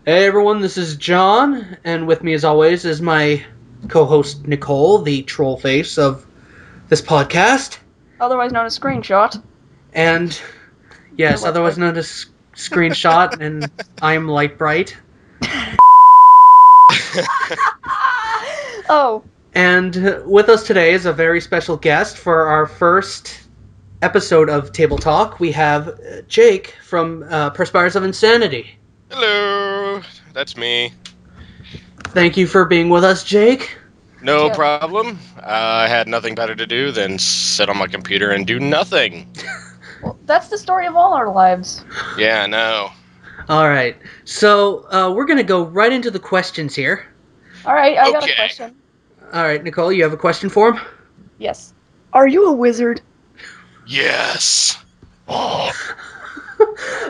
Hey everyone, this is John, and with me as always is my co-host Nicole, the troll face of this podcast. Otherwise known as Screenshot. And The yes, otherwise website. known as Screenshot, and I am Light Bright. Oh, And with us today is a very special guest for our first episode of Table Talk. We have Jake from Perspirersofinsanity. Hello, that's me. Thank you for being with us, Jake. No yeah. problem. I had nothing better to do than sit on my computer and do nothing. Well, that's the story of all our lives. Yeah, no. All right, so we're gonna go right into the questions here. Alright, I got a Okay. question. All right, Nicole, you have a question for him? Yes. Are you a wizard? Yes. Oh.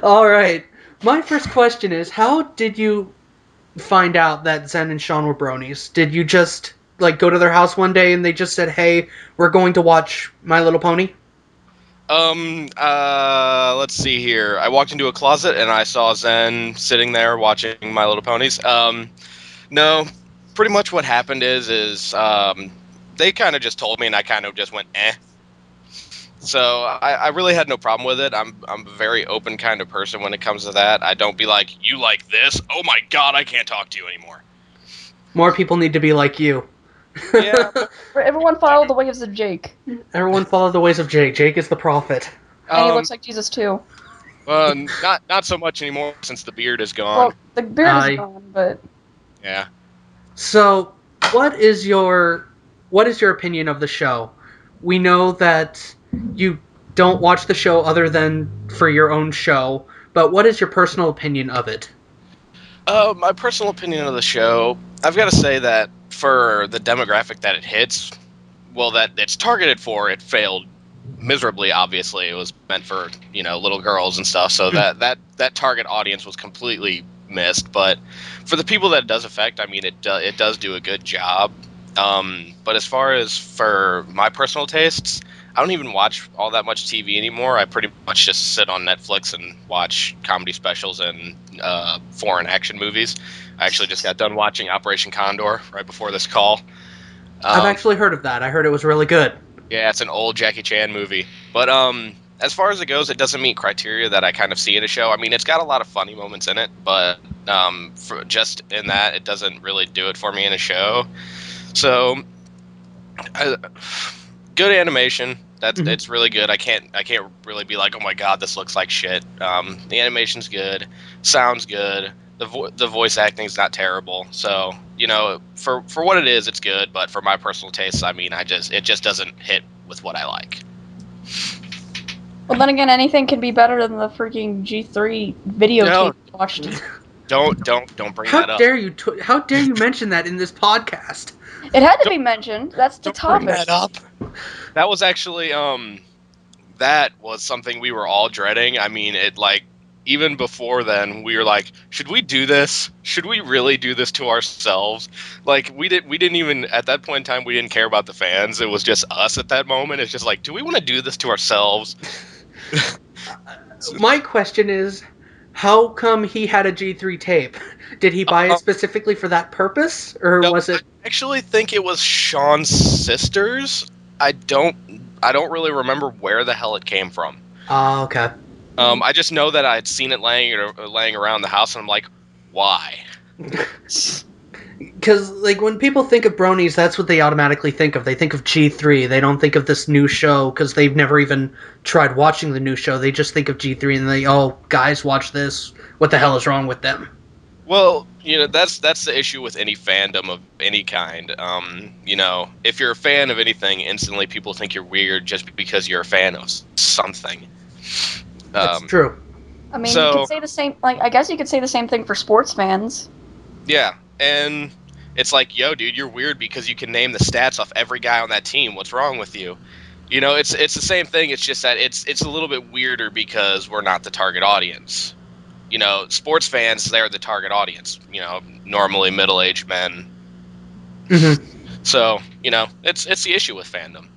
All right. My first question is, how did you find out that Zen and Sean were bronies? Did you just go to their house one day and they just said, "Hey, we're going to watch My Little Pony"? Let's see here. I walked into a closet and I saw Zen sitting there watching My Little Ponies. No, pretty much what happened is they kind of just told me and I kind of just went, eh. So I really had no problem with it. I'm a very open kind of person when it comes to that. I don't be like, you like this? Oh my god, I can't talk to you anymore. More people need to be like you. Yeah. Everyone follow the ways of Jake. Everyone follow the ways of Jake. Jake is the prophet. And he Um. looks like Jesus too. Not so much anymore since the beard is gone. Well, the beard is I gone, but Yeah. So, what is your opinion of the show? We know that you don't watch the show other than for your own show, but what is your personal opinion of it? My personal opinion of the show, I've got to say that for the demographic that it hits, well, that it's targeted for, it failed miserably. Obviously, it was meant for little girls and stuff, so that target audience was completely missed. But for the people that it does affect, I mean, it does do a good job. But as far as for my personal tastes, I don't even watch all that much TV anymore. I pretty much just sit on Netflix and watch comedy specials and foreign action movies. I actually just got done watching Operation Condor right before this call. I've Um, actually heard of that. I heard it was really good. yeah, it's an old Jackie Chan movie. But as far as it goes, it doesn't meet criteria that I kind of see in a show. I mean, it's got a lot of funny moments in it, but for just in that, it doesn't really do it for me in a show. So, uh, good animation. That's Mhm. It's really good. I can't really be like, oh my god, this looks like shit. The animation's good, sounds good. The voice acting's not terrible. So for what it is, it's good. But for my personal tastes, I mean, it just doesn't hit with what I like. well, then again, anything can be better than the freaking G3 videotape No, we watched. don't bring How that up. dare you? How dare you mention that in this podcast? It had to Don't be mentioned. That's the don't bring topic. that up. That was actually that was something we were all dreading. I mean, it like even before then, we were like, should we do this? Should we really do this to ourselves? Like we didn't even at that point in time we didn't care about the fans. It was just us at that moment. It's just like, do we want to do this to ourselves? My question is, how come he had a G3 tape? Did he buy it Um, specifically for that purpose, or no, was I it? actually think it was Sean's sisters. I don't I don't really remember where the hell it came from. Oh, okay. I just know that I'd seen it laying around the house, and I'm like, why? Because when people think of bronies, that's what they automatically think of. They think of G3. They don't think of this new show because they've never even tried watching the new show. They just think of G3 and guys, watch this. What the hell is wrong with them? Well, that's the issue with any fandom of any kind. If you're a fan of anything, instantly people think you're weird just because you're a fan of something. That's Um, true. I mean, you could so say the same. Like, I guess you could say the same thing for sports fans. yeah, and it's like, yo, dude, you're weird because you can name the stats off every guy on that team. What's wrong with you? It's the same thing. It's just that it's a little bit weirder because we're not the target audience. Sports fans, they're the target audience. Normally middle-aged men. Hmm. So, it's the issue with fandom.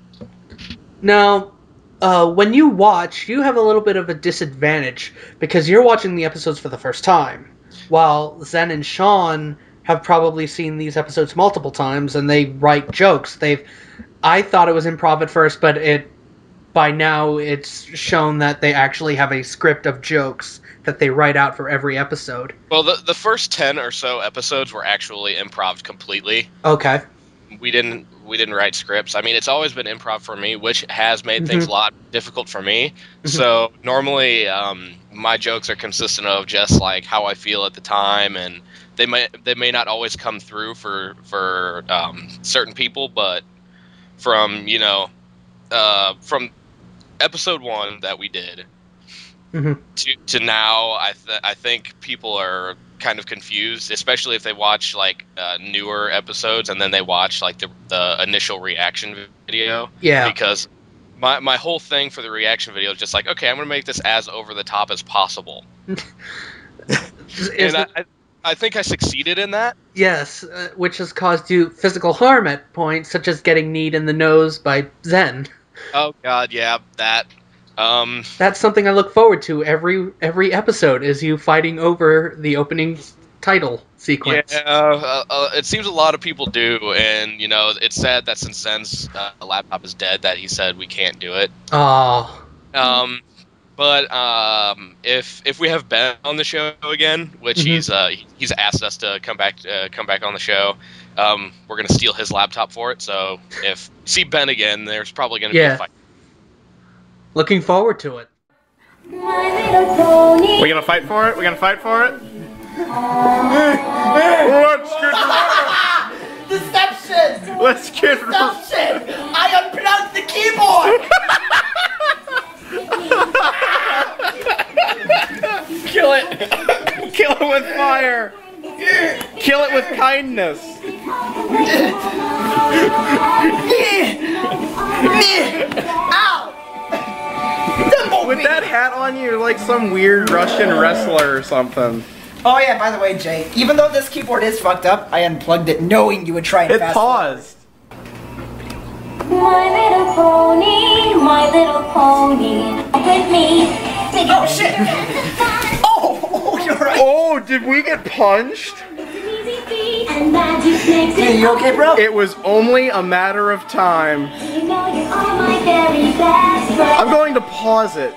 Now, when you watch, you have a little bit of a disadvantage because you're watching the episodes for the first time. while Zen and Sean have probably seen these episodes multiple times and they write jokes. I thought it was improv at first, but by now it's shown that they actually have a script of jokes that they write out for every episode. Well, the first 10 or so episodes were actually improv completely. Okay. We didn't write scripts. I mean, it's always been improv for me, which has made things a lot difficult for me. So normally, my jokes are consistent of just like how I feel at the time, and they may not always come through for certain people, but from from episode 1 that we did to now, I think people are kind of confused, especially if they watch like newer episodes and then they watch like the initial reaction video. Yeah. Because my whole thing for the reaction video is just like, okay, I'm gonna make this as over the top as possible. And I think I succeeded in that. Yes, which has caused you physical harm at points, such as getting kneed in the nose by Zen. Oh God, yeah, that. That's something I look forward to every episode, is you fighting over the opening title sequence. Yeah, it seems a lot of people do, and it's sad that since Zen's laptop is dead, that he said we can't do it. Oh. But if we have Ben on the show again, which he's asked us to come back on the show, we're gonna steal his laptop for it. So if you see Ben again, there's probably gonna be a fight. Looking forward to it. We gonna fight for it? We gonna fight for it? Let's get Deception! Let's get Deception! I unplugged the keyboard! Kill it! Kill it with fire! Kill it with kindness! Ow! With that hat on you, you're like some weird Russian wrestler or something. Oh yeah, by the way, Jay, even though this keyboard is fucked up, I unplugged it knowing you would try and fast paused. My little pony, with me. Oh shit! Oh, you're right. Oh, did we get punched? Hey, you okay, bro? It was only a matter of time. I'm going to pause it.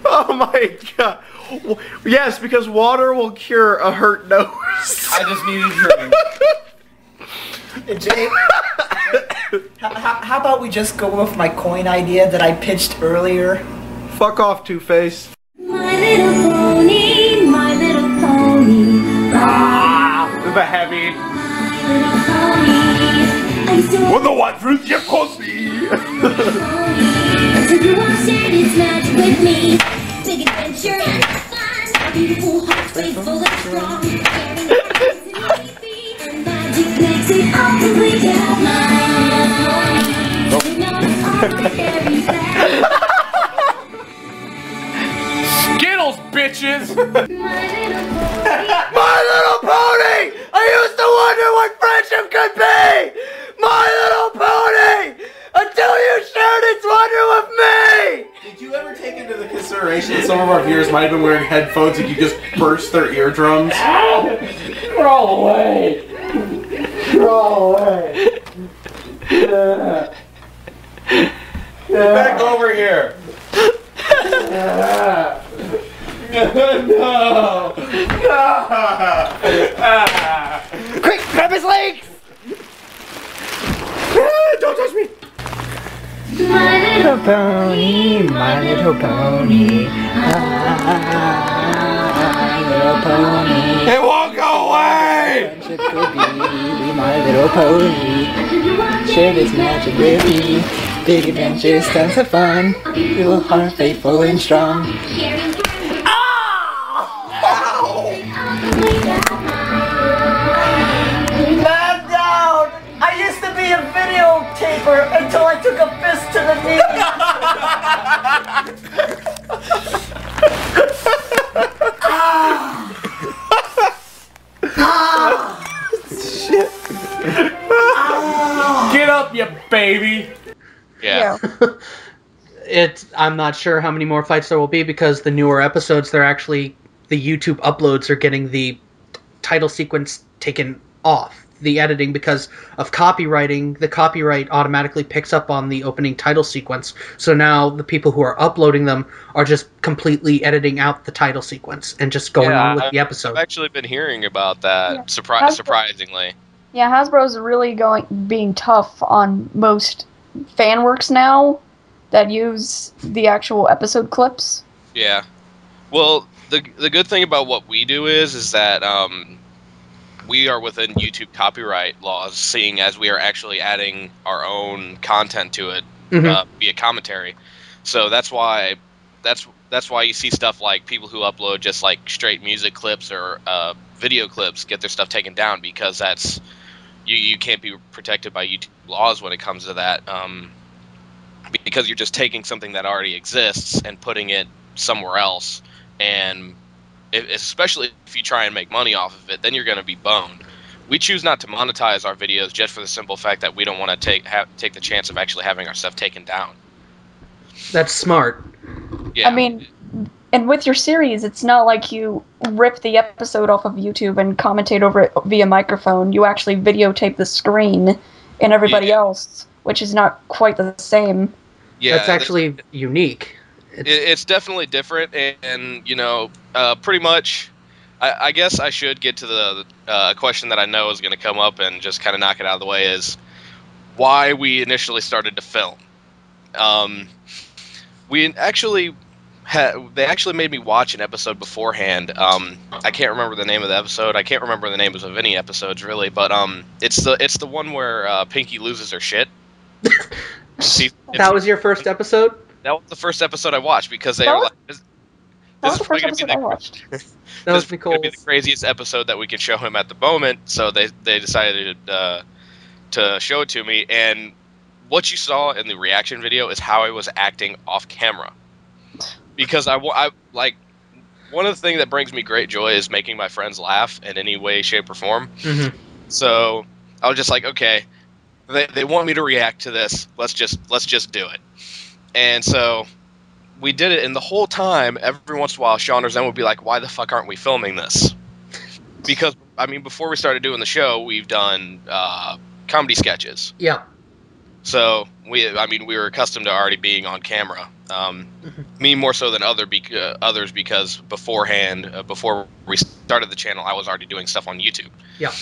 Oh my god. Yes, because water will cure a hurt nose. I just needed drink. Jay, how about we just go with my coin idea that I pitched earlier? Fuck off, Two-Face. My little pony, my little pony. The heavy. With the one fruit you cost me. So you want share this magic with me. Big adventure and fun. A beautiful heart, faithful and strong. And magic makes it all complete. You have mine. You know it's all my fairy tale. Skittles, bitches! My little pony! I used to wonder what friendship could be! My little pony! Until you shared its wonder with me! Did you ever take into the consideration that some of our viewers might have been wearing headphones and you just burst their eardrums? Crawl away! Crawl away! Back over here! No! Quick, grab his legs! Don't touch me! My little pony, my little pony. My little pony. It won't go away! Friendship could be my little pony. Share this magic with me. Big adventures, tons of fun. Little heart, faithful and strong. Man down! I used to be a videotaper until I took a fist to the knee. Shit. Get up, you baby! Yeah. I'm not sure how many more fights there will be because the newer episodes, the YouTube uploads are getting the title sequence taken off. The editing, because of copywriting, the copyright automatically picks up on the opening title sequence. So now the people who are uploading them are just completely editing out the title sequence and just going on with the episode. I've actually been hearing about that. Yeah. Surprisingly. Yeah, Hasbro's really being tough on most fan works now that use the actual episode clips. Yeah. Well, the good thing about what we do is that we are within YouTube copyright laws, seeing as we are actually adding our own content to it via commentary. So that's why you see stuff like people who upload just like straight music clips or video clips get their stuff taken down, because that's you can't be protected by YouTube laws when it comes to that, because you're just taking something that already exists and putting it somewhere else, and especially if you try and make money off of it, then you're going to be boned. We choose not to monetize our videos just for the simple fact that we don't want to take the chance of actually having our stuff taken down. That's smart. Yeah. I mean, and with your series, it's not like you rip the episode off of YouTube and commentate over it via microphone. You actually videotape the screen and everybody else, which is not quite the same. Yeah, that's actually unique. It's definitely different, and pretty much, I guess I should get to the question that I know is going to come up and just kind of knock it out of the way, is why we initially started to film. They actually made me watch an episode beforehand. I can't remember the name of the episode. I can't remember the names of any episodes really, but it's the one where Pinky loses her shit. That was your first episode? That was the first episode I watched, because they were like, "This is probably going to be That was Nicole's. the craziest episode that we can show him at the moment." So they decided to show it to me, and what you saw in the reaction video is how I was acting off camera, because I like, one of the things that brings me great joy is making my friends laugh in any way, shape, or form. So I was just like, okay, they want me to react to this. Let's just do it. And so we did it, and the whole time, every once in a while, Sean or Zen would be like, "Why the fuck aren't we filming this?" Because, I mean, before we started doing the show, we've done comedy sketches. Yeah. So we were accustomed to already being on camera. Me more so than others, because beforehand, before we started the channel, I was already doing stuff on YouTube. Yeah.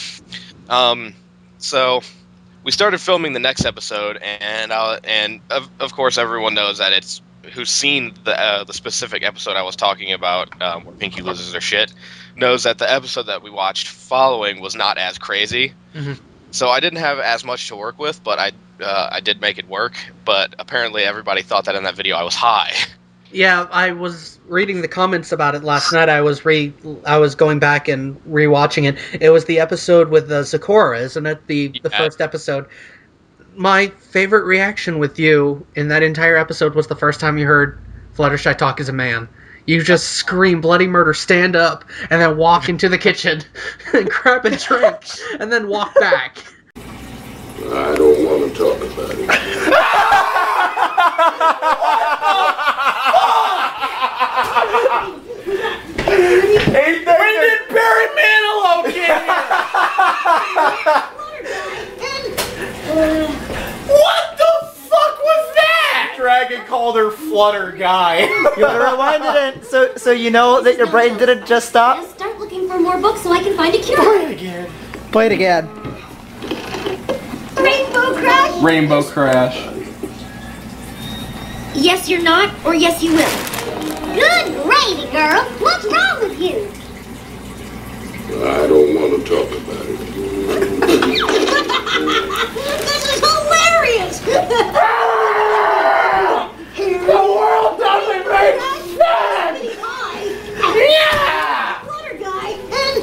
So we started filming the next episode, and of course everyone knows that who's seen the specific episode I was talking about, where Pinky loses her shit, knows that the episode that we watched following was not as crazy. So I didn't have as much to work with, but I did make it work. But apparently everybody thought that in that video I was high. Yeah, I was reading the comments about it last night. I was going back and rewatching it. It was the episode with Zakora, isn't it? The first episode. My favorite reaction with you in that entire episode was the first time you heard Fluttershy talk as a man. You just scream bloody murder, stand up, and then walk into the kitchen and grab a drink, and then walk back. I don't want to talk about it. When did Barry Manilow get here? What the fuck was that? Dragon called her Flutter Guy. You want to rewind it in, so you know that your brain didn't just stop? Just start looking for more books so I can find a cure. Play it again. Play it again. Rainbow Crash? Rainbow Crash. Yes, you're not, or yes, you will. Good gravy, girl. What's wrong with you? I don't want to talk about it. This is hilarious. The world doesn't make sense! Yeah! Flutter Guy and...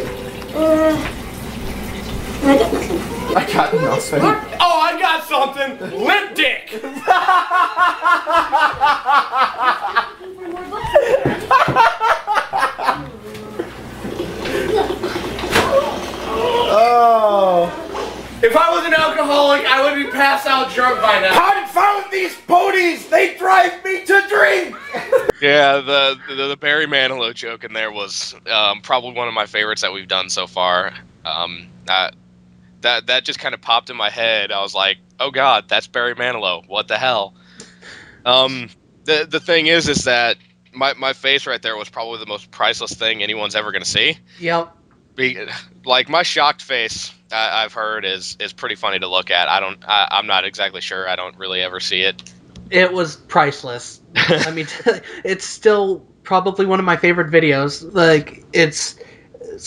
I got nothing. I got nothing. Oh, I got something! Lip dick! Oh. If I was an alcoholic, I would be passed out drunk by now. Having fun with these ponies! They drive me to drink! Yeah, the Barry Manilow joke in there was probably one of my favorites that we've done so far. That just kind of popped in my head. I was like, oh god, that's Barry Manilow. What the hell? The thing is that my face right there was probably the most priceless thing anyone's ever going to see. Yep. Like my shocked face, I've heard is pretty funny to look at. I'm not exactly sure. I don't really ever see it. It was priceless. I mean, it's still probably one of my favorite videos. Like, it's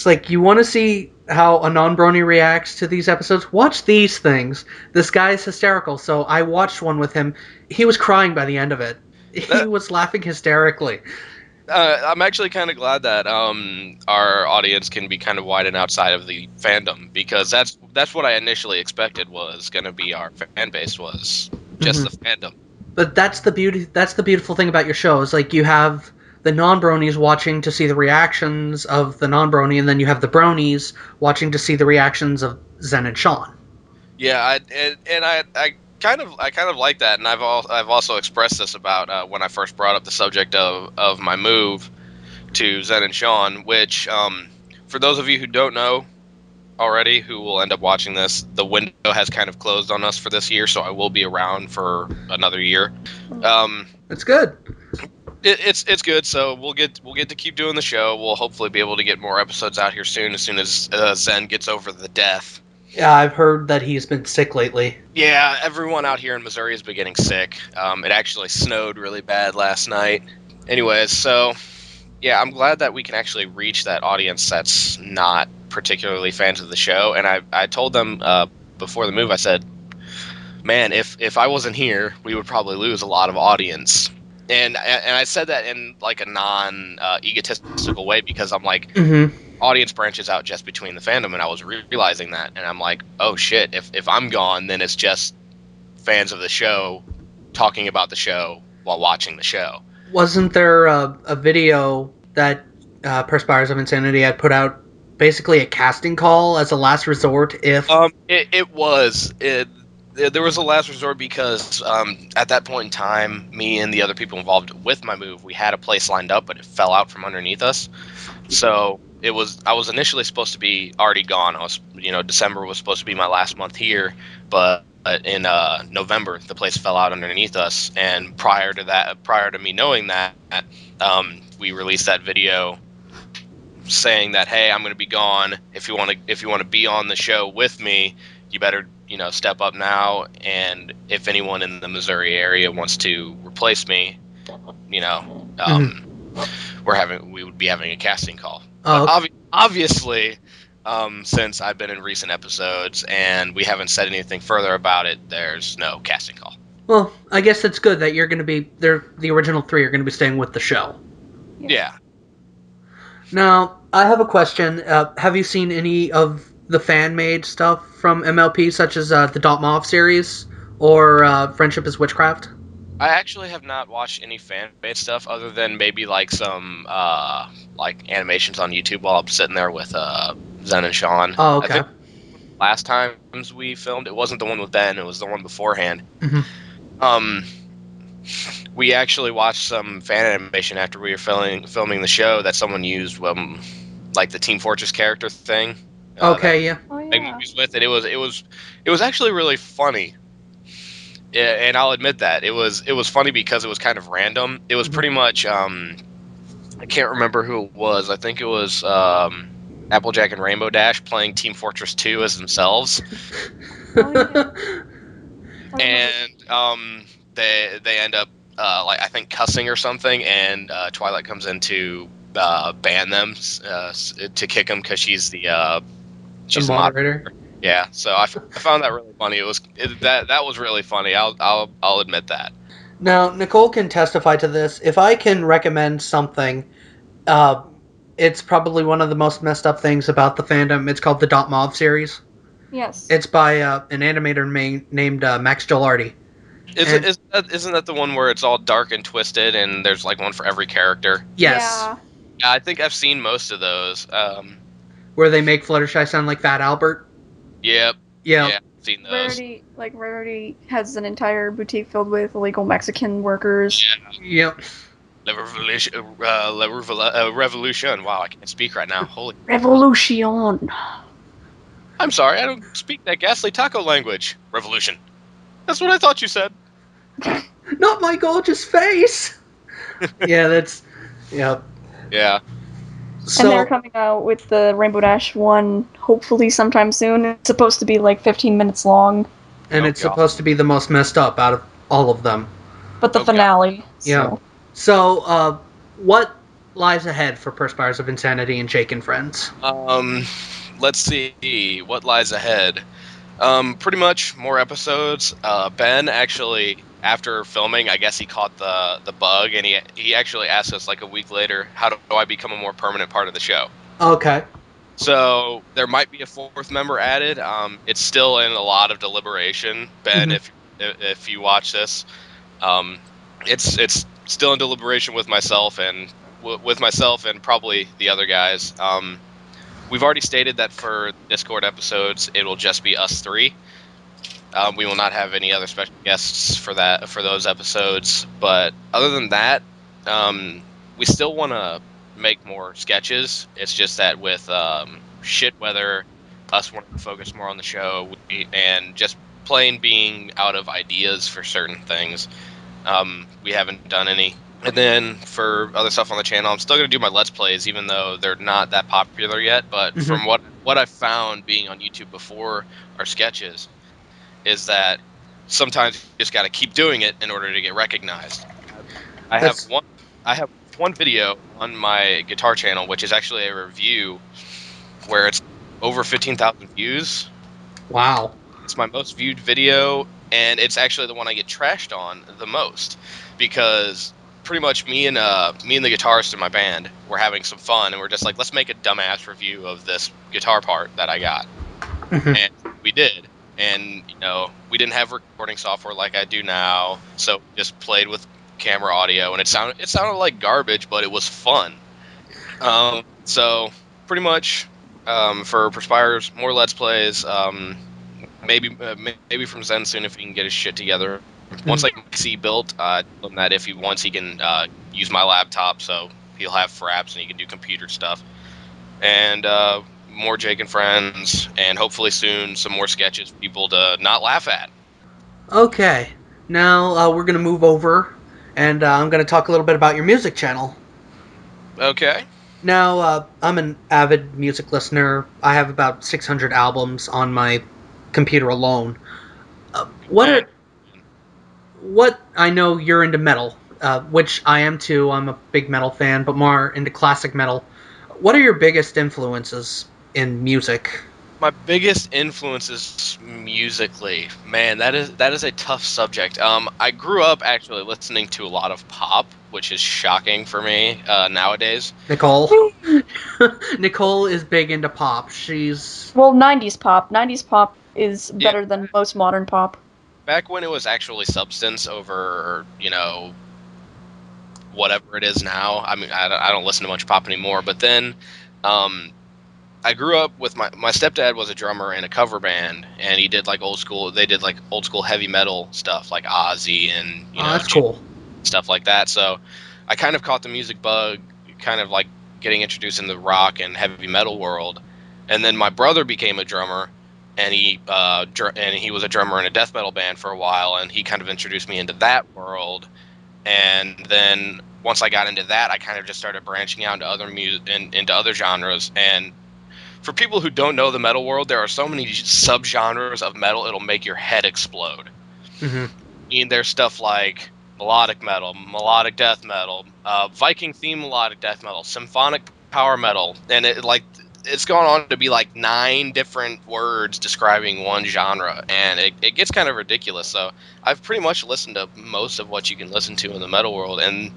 like, you want to see how a non-brony reacts to these episodes? Watch these things. This guy's hysterical. So I watched one with him. He was crying by the end of it. He was laughing hysterically. I'm actually kind of glad that our audience can be kind of wide and outside of the fandom, because that's what I initially expected was going to be our fan base, was just the fandom. But that's the beauty. That's the beautiful thing about your show, is like, you have the non-bronies watching to see the reactions of the non-brony, and then you have the bronies watching to see the reactions of Zen and Sean. Yeah, I kind of like that, and I've also expressed this about when I first brought up the subject of my move to Zen and Sean, which for those of you who don't know already, who will end up watching this, the window has kind of closed on us for this year, so I will be around for another year. It's good. It's good. So we'll get to keep doing the show. We'll hopefully be able to get more episodes out here soon, as soon as Zen gets over the death. Yeah, I've heard that he's been sick lately. Yeah, everyone out here in Missouri has been getting sick. It actually snowed really bad last night. Anyways, so yeah, I'm glad that we can actually reach that audience that's not particularly fans of the show. And I told them before the move, I said, man, if I wasn't here, we would probably lose a lot of audience. And I said that in like a non egotistical way, because I'm like, audience branches out just between the fandom, and I was realizing that, and I'm like, oh shit, if I'm gone, then it's just fans of the show talking about the show while watching the show. Wasn't there a video that Perspirers of Insanity had put out, basically a casting call as a last resort if... There was a last resort, because at that point in time, me and the other people involved with my move, we had a place lined up, but it fell out from underneath us. So I was initially supposed to be already gone. December was supposed to be my last month here, but in November, the place fell out underneath us. And prior to me knowing that, we released that video saying that, hey, I'm going to be gone. If you want to be on the show with me, you better step up now. And if anyone in the Missouri area wants to replace me, we would be having a casting call. But obviously, since I've been in recent episodes and we haven't said anything further about it, there's no casting call. Well, I guess it's good that you're going to be... the original three are going to be staying with the show. Yeah. Now, I have a question. Have you seen any of the fan-made stuff from MLP, such as the Dotmov series or Friendship is Witchcraft? I actually have not watched any fan-made stuff, other than maybe like some like animations on YouTube while I'm sitting there with Zen and Sean. Oh, okay. I think last times we filmed, it wasn't the one with Ben, it was the one beforehand. We actually watched some fan animation after we were filming the show that someone used, like the Team Fortress character thing. Yeah. Oh, yeah. Movies with it. It was actually really funny. Yeah, and I'll admit that it was funny because it was kind of random. It was pretty much I can't remember who it was. I think it was Applejack and Rainbow Dash playing Team Fortress 2 as themselves. And they end up I think cussing or something, and Twilight comes in to ban them, to kick them, because she's the moderator. Yeah, so I found that really funny. That was really funny. I'll admit that. Now, Nicole can testify to this. If I can recommend something, it's probably one of the most messed up things about the fandom. It's called the Dotmov series. Yes. It's by an animator named Max Gilardi. Isn't that the one where it's all dark and twisted, and there's like one for every character? Yes. Yeah. I think I've seen most of those. Where they make Fluttershy sound like Fat Albert. Yep. Yeah. seen those. Rarity has an entire boutique filled with illegal Mexican workers. Yep. Revolution. Wow, I can't speak right now. Holy. Revolution. I'm sorry, I don't speak that ghastly taco language. Revolution. That's what I thought you said. Not my gorgeous face. Yeah, that's. Yep. Yeah. And they're So coming out with the Rainbow Dash one hopefully sometime soon. It's supposed to be like 15 minutes long. and Oh, it's God. supposed to be the most messed up out of all of them. But the Okay. finale. Yeah. So. So, what lies ahead for Perspires of Insanity and Jake and Friends? Let's see what lies ahead. Pretty much more episodes. Ben actually, after filming, I guess he caught the bug, and he actually asked us like a week later, how do I become a more permanent part of the show? Okay. So there might be a fourth member added. It's still in a lot of deliberation. Ben, Mhm. if you watch this, um, it's still in deliberation with myself and with myself and probably the other guys. We've already stated that for Discord episodes, it will just be us three. We will not have any other special guests for those episodes. But other than that, we still want to make more sketches. It's just that with shit weather, us wanting to focus more on the show, and just plain being out of ideas for certain things, we haven't done any. And then for other stuff on the channel, I'm still going to do my Let's Plays, even though they're not that popular yet. But Mhm. from what I've found being on YouTube before our sketches, is that sometimes you just got to keep doing it in order to get recognized. I have That's- one. I have one video on my guitar channel, which is actually a review where it's over 15,000 views. Wow. It's my most viewed video, and it's actually the one I get trashed on the most because pretty much me and the guitarist in my band were having some fun, and we're just like, let's make a dumbass review of this guitar part that I got. Mhm. And we did. And we didn't have recording software like I do now, so we just played with camera audio, and it sounded like garbage, but it was fun. So pretty much, for Perspires, more Let's Plays. Maybe from Zen soon if he can get his shit together. Once I get PC built, I told him that if he wants, he can use my laptop, so he'll have fraps and he can do computer stuff. And more Jake and Friends, and hopefully soon some more sketches for people to not laugh at. Okay. Now we're gonna move over, and I'm gonna talk a little bit about your music channel. Okay. Now, I'm an avid music listener. I have about 600 albums on my computer alone. What I know you're into metal, which I am too. I'm a big metal fan, but more into classic metal. What are your biggest influences in music? My biggest influences musically, man, that is a tough subject. I grew up actually listening to a lot of pop, which is shocking for me nowadays. Nicole? Nicole is big into pop. She's. Well, 90s pop. 90s pop is Yeah, better than most modern pop. back when it was actually substance over, whatever it is now. I mean, I don't listen to much pop anymore. But then, um, I grew up with my stepdad was a drummer in a cover band, and he did like old school. They did like old school heavy metal stuff, like Ozzy and Oh, that's cool. stuff like that. So I kind of caught the music bug, kind of like getting introduced in the rock and heavy metal world. And then my brother became a drummer, and he was a drummer in a death metal band for a while, and he kind of introduced me into that world. And then once I got into that, I kind of just started branching out into other music and into other genres. And for people who don't know the metal world, there are so many subgenres of metal it'll make your head explode. Hmm. There's stuff like melodic metal, melodic death metal, Viking theme melodic death metal, symphonic power metal, and it's gone on to be like 9 different words describing one genre, and it gets kind of ridiculous. So I've pretty much listened to most of what you can listen to in the metal world, and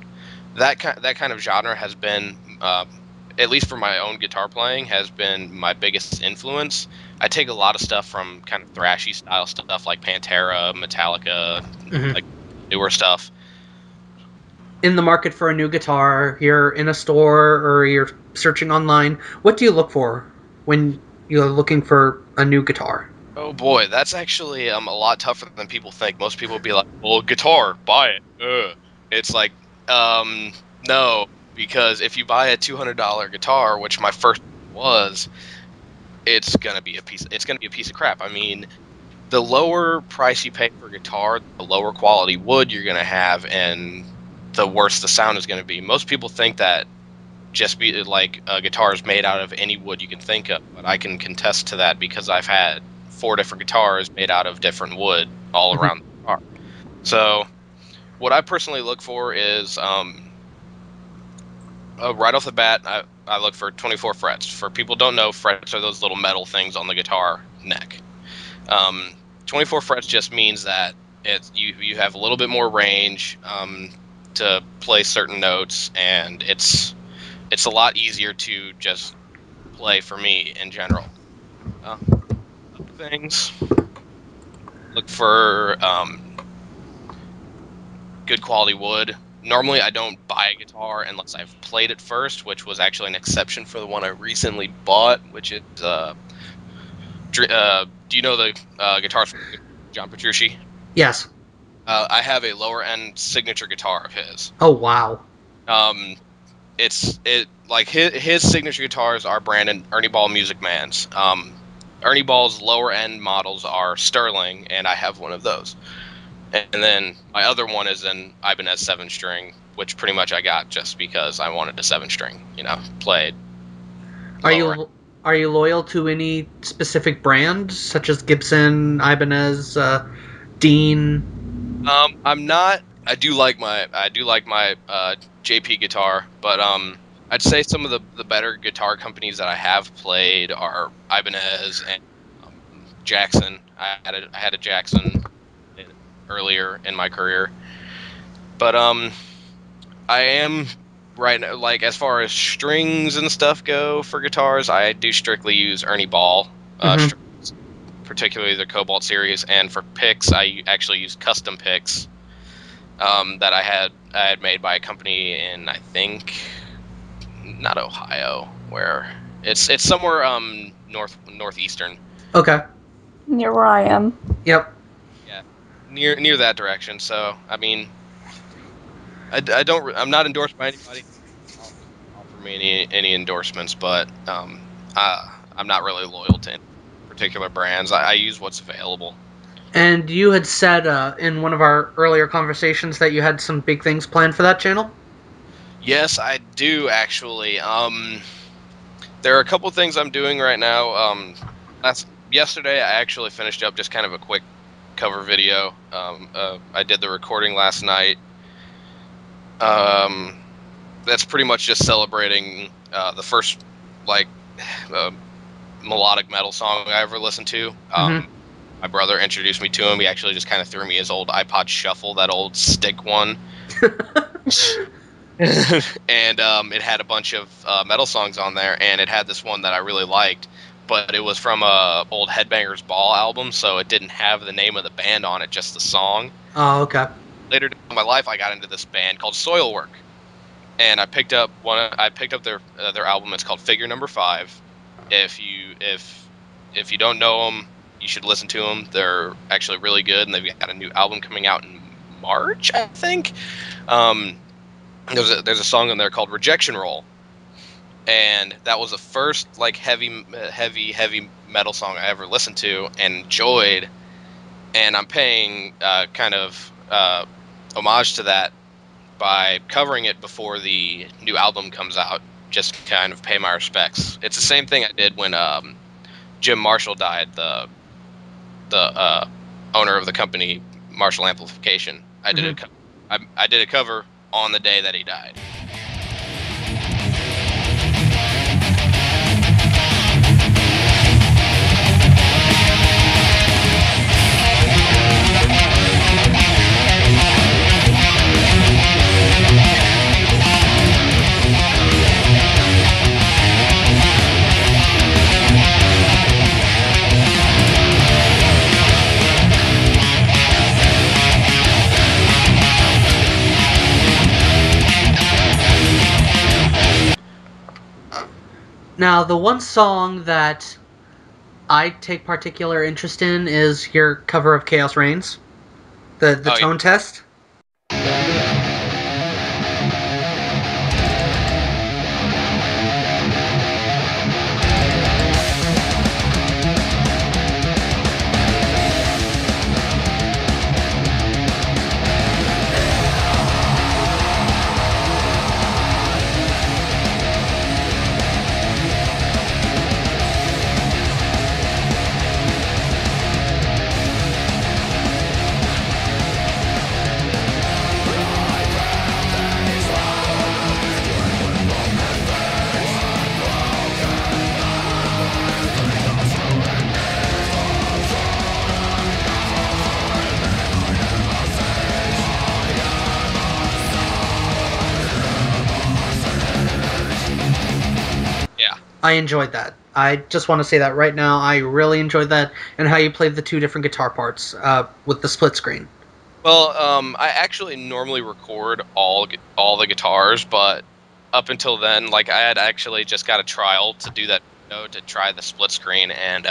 that kind of genre has been, at least for my own guitar playing, has been my biggest influence. I take a lot of stuff from kind of thrashy style stuff like Pantera, Metallica, Hmm. like newer stuff. In the market for a new guitar, you're in a store or you're searching online. What do you look for when you're looking for a new guitar? Oh boy, that's actually a lot tougher than people think. Most people would be like, "Well, guitar, buy it." It's like, no, because if you buy a $200 guitar, which my first was, it's gonna be a piece of crap. I mean, the lower price you pay for a guitar, the lower quality wood you're gonna have, and the worse the sound is gonna be. Most people think that just be like a guitar is made out of any wood you can think of, but I can contest to that because I've had 4 different guitars made out of different wood all Mhm. around the guitar. So what I personally look for is right off the bat, I look for 24 frets. For people who don't know, frets are those little metal things on the guitar neck. 24 frets just means that you have a little bit more range to play certain notes, and it's a lot easier to just play for me in general. Other things, look for good quality wood. Normally, I don't buy a guitar unless I've played it first, which was actually an exception for the one I recently bought, which is do you know the guitars from John Petrucci? Yes. I have a lower end signature guitar of his. Oh wow. Um, it like his signature guitars are Brandon Ernie Ball Music Man's. Ernie Ball's lower end models are Sterling, and I have one of those. And then my other one is an Ibanez 7-string, which pretty much I got just because I wanted a 7-string, played Are lower. you are you loyal to any specific brand, such as Gibson, Ibanez, Dean? I'm not. I do like my JP guitar, but I'd say some of the better guitar companies that I have played are Ibanez and Jackson. I had a Jackson earlier in my career, but I am right now, like as far as strings and stuff go for guitars, I do strictly use Ernie Ball, Mhm. strings, particularly the Cobalt series, and for picks, I actually use custom picks that I had made by a company in, I think, not Ohio, where it's somewhere northeastern. Okay. Near where I am. Yep. Yeah, near that direction. So I mean, I'm not endorsed by anybody. Offer me any endorsements, but uh, I'm not really loyal to any particular brands. I use what's available. And you had said in one of our earlier conversations that you had some big things planned for that channel. Yes, I do actually. There are a couple things I'm doing right now. Yesterday I actually finished up just kind of a quick cover video. I did the recording last night. Um, that's pretty much just celebrating the first like uh, melodic metal song I ever listened to. Mm-hmm. My brother introduced me to him. He actually just kind of threw me his old iPod Shuffle, that old stick one. And it had a bunch of metal songs on there, and it had this one that I really liked, but it was from a old Headbangers Ball album, so it didn't have the name of the band on it, just the song. Oh, okay. Later in my life, I got into this band called Soilwork, and I picked up their album. It's called Figure Number 5. If you don't know them, you should listen to them. They're actually really good, and they've got a new album coming out in March, I think. There's a song on there called Rejection Roll, and that was the first like heavy metal song I ever listened to and enjoyed. And I'm paying kind of homage to that by covering it before the new album comes out, just to kind of pay my respects. It's the same thing I did when Jim Marshall died, the owner of the company Marshall Amplification. I did a cover on the day that he died. Now, the one song that I take particular interest in is your cover of Chaos Reigns, the Oh, yeah. tone test. I enjoyed that. I just want to say that right now. I really enjoyed that, and how you played the two different guitar parts with the split screen. Well, I actually normally record all the guitars, but up until then, like I had actually just got a trial to do that, to try the split screen, and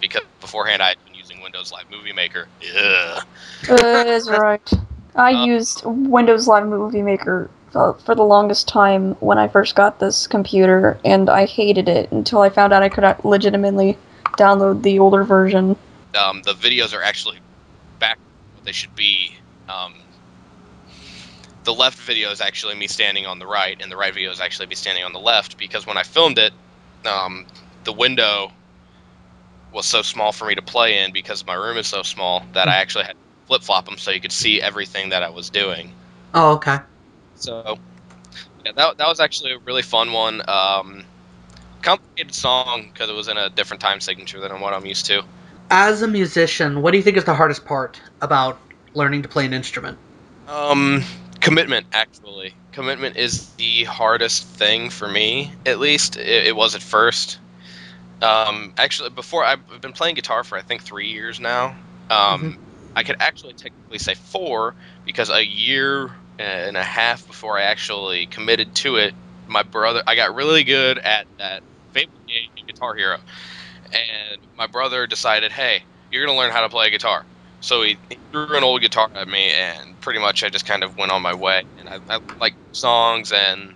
because beforehand I had been using Windows Live Movie Maker. Yeah. Is right. I used Windows Live Movie Maker for the longest time when I first got this computer, and I hated it until I found out I could legitimately download the older version. The videos are actually back what they should be. The left video is actually me standing on the right, and the right video is actually me standing on the left, because when I filmed it, the window was so small for me to play in because my room is so small that I actually had to flip-flop them so you could see everything that I was doing. Oh, okay. So, yeah, that was actually a really fun one. Complicated song because it was in a different time signature than what I'm used to. As a musician, what do you think is the hardest part about learning to play an instrument? Commitment, actually. Commitment is the hardest thing for me, at least. It was at first. Actually, before, I've been playing guitar for I think 3 years now. I could actually technically say 4, because a year and a half before I actually committed to it, I got really good at that famous game, Guitar Hero, and my brother decided, hey, you're gonna learn how to play guitar. So he threw an old guitar at me, and pretty much I just kind of went on my way. And I like songs, and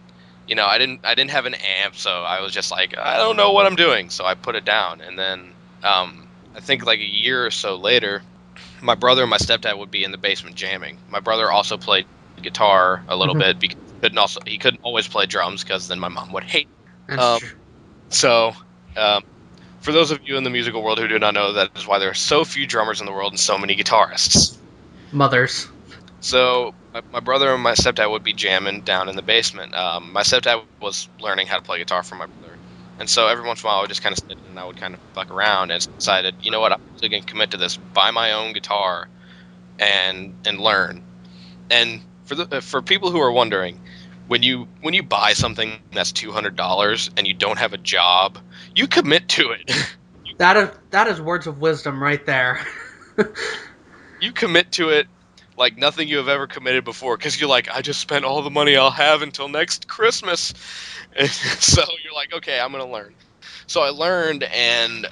I didn't have an amp, so I was just like, I don't know what I'm doing, so I put it down. And then I think like a year or so later, my brother and my stepdad would be in the basement jamming. My brother also played guitar a little bit, because he couldn't always play drums, because then my mom would hate. That's true. So. For those of you in the musical world who do not know, that is why there are so few drummers in the world and so many guitarists. Mothers. So my brother and my stepdad would be jamming down in the basement. My stepdad was learning how to play guitar from my brother. And so every once in a while I would just kind of sit and I would kind of fuck around, and decided, you know what, I'm actually going to commit to this, buy my own guitar and learn. And for people who are wondering, when you buy something that's $200 and you don't have a job, you commit to it. That is words of wisdom right there. You commit to it like nothing you have ever committed before, because you're like, I just spent all the money I'll have until next Christmas. And so you're like, okay, I'm gonna learn. So I learned, and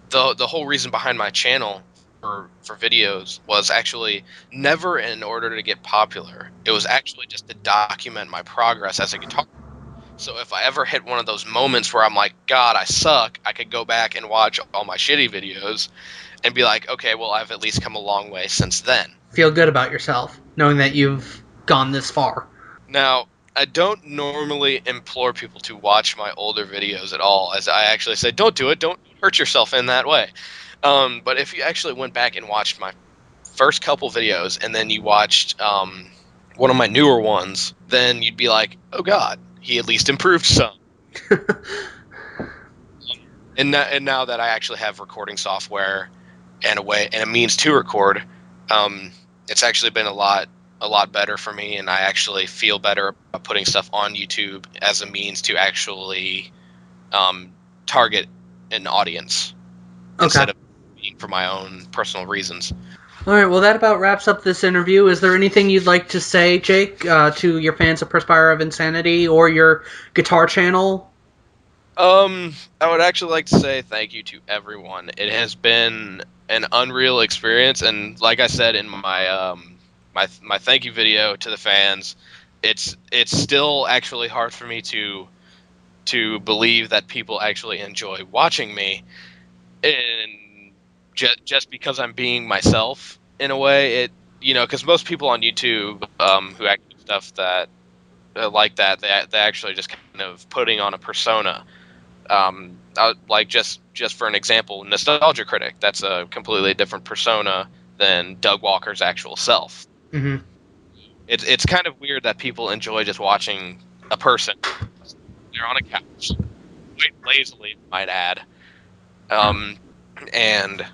the whole reason behind my channel for videos was actually never in order to get popular. It was actually just to document my progress as a guitar. So if I ever hit one of those moments where I'm like, God, I suck, I could go back and watch all my shitty videos and be like, okay, well, I've at least come a long way since then. Feel good about yourself, knowing that you've gone this far. Now, I don't normally implore people to watch my older videos at all, as I actually say, don't do it, don't hurt yourself in that way. But if you actually went back and watched my first couple videos, and then you watched one of my newer ones, then you'd be like, oh God, he at least improved some. And now that I actually have recording software and a means to record, it's actually been a lot better for me, and I actually feel better about putting stuff on YouTube as a means to actually target an audience instead of being for my own personal reasons. All right, well, that about wraps up this interview. Is there anything you'd like to say, Jake, to your fans of Perspire of Insanity or your guitar channel? I would actually like to say thank you to everyone. It has been an unreal experience, and like I said in my my thank you video to the fans, it's still actually hard for me to believe that people actually enjoy watching me, and just because I'm being myself in a way. It because most people on YouTube who act do stuff that like that, they actually just kind of putting on a persona. Like just for an example, Nostalgia Critic. That's a completely different persona than Doug Walker's actual self. Hmm. It's kind of weird that people enjoy just watching a person. They're on a couch, quite lazily, I might add, and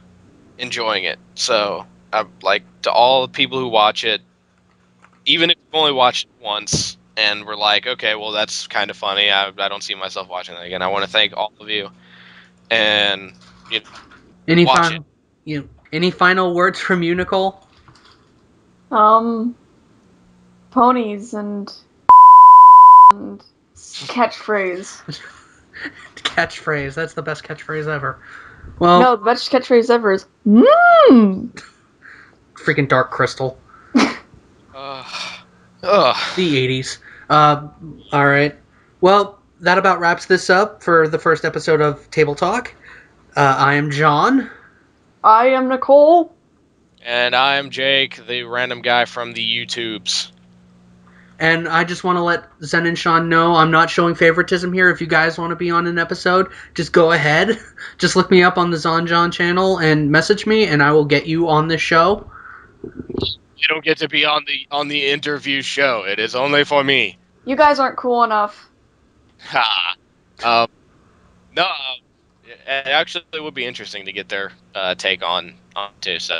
enjoying it. So, like to all the people who watch it, even if you've only watched it once and we're like, okay, well that's kind of funny. I don't see myself watching that again. I want to thank all of you, and you know, Any watch it. final, any final words from you, Nicole? Ponies and catchphrase. Catchphrase. That's the best catchphrase ever. Well, No, the best catchphrase ever is mmm. freaking Dark Crystal. Ugh. The 80s. All right. Well, that about wraps this up for the first episode of Table Talk. I am John. I am Nicole. And I'm Jake, the random guy from the YouTubes. And I just want to let Zen and Sean know I'm not showing favoritism here. If you guys want to be on an episode, just go ahead. Just look me up on the Zon John channel and message me, and I will get you on this show. You don't get to be on the interview show. It is only for me. You guys aren't cool enough. Ha. No. It actually would be interesting to get their take on this.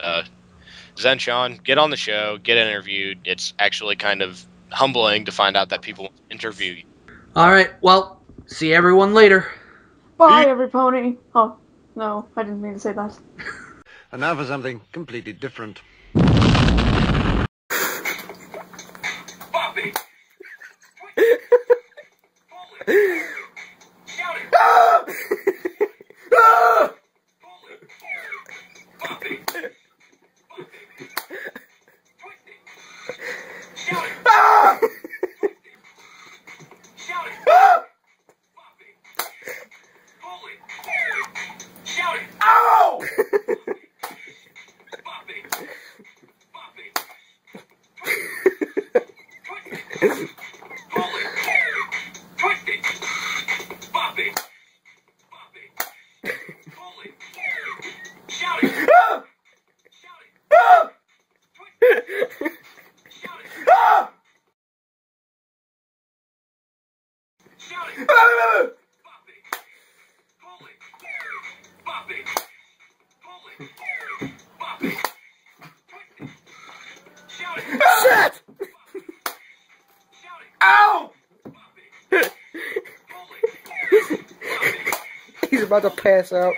Zen Sean, get on the show, get interviewed. It's actually kind of humbling to find out that people want to interview you. All right. Well, see everyone later. Bye, every pony. Oh, no, I didn't mean to say that. And now for something completely different. Shit! Ow! He's about to pass out.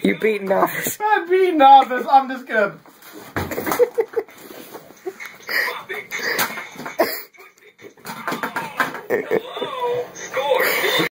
You beat Novice. I beat Novice. I'm just gonna.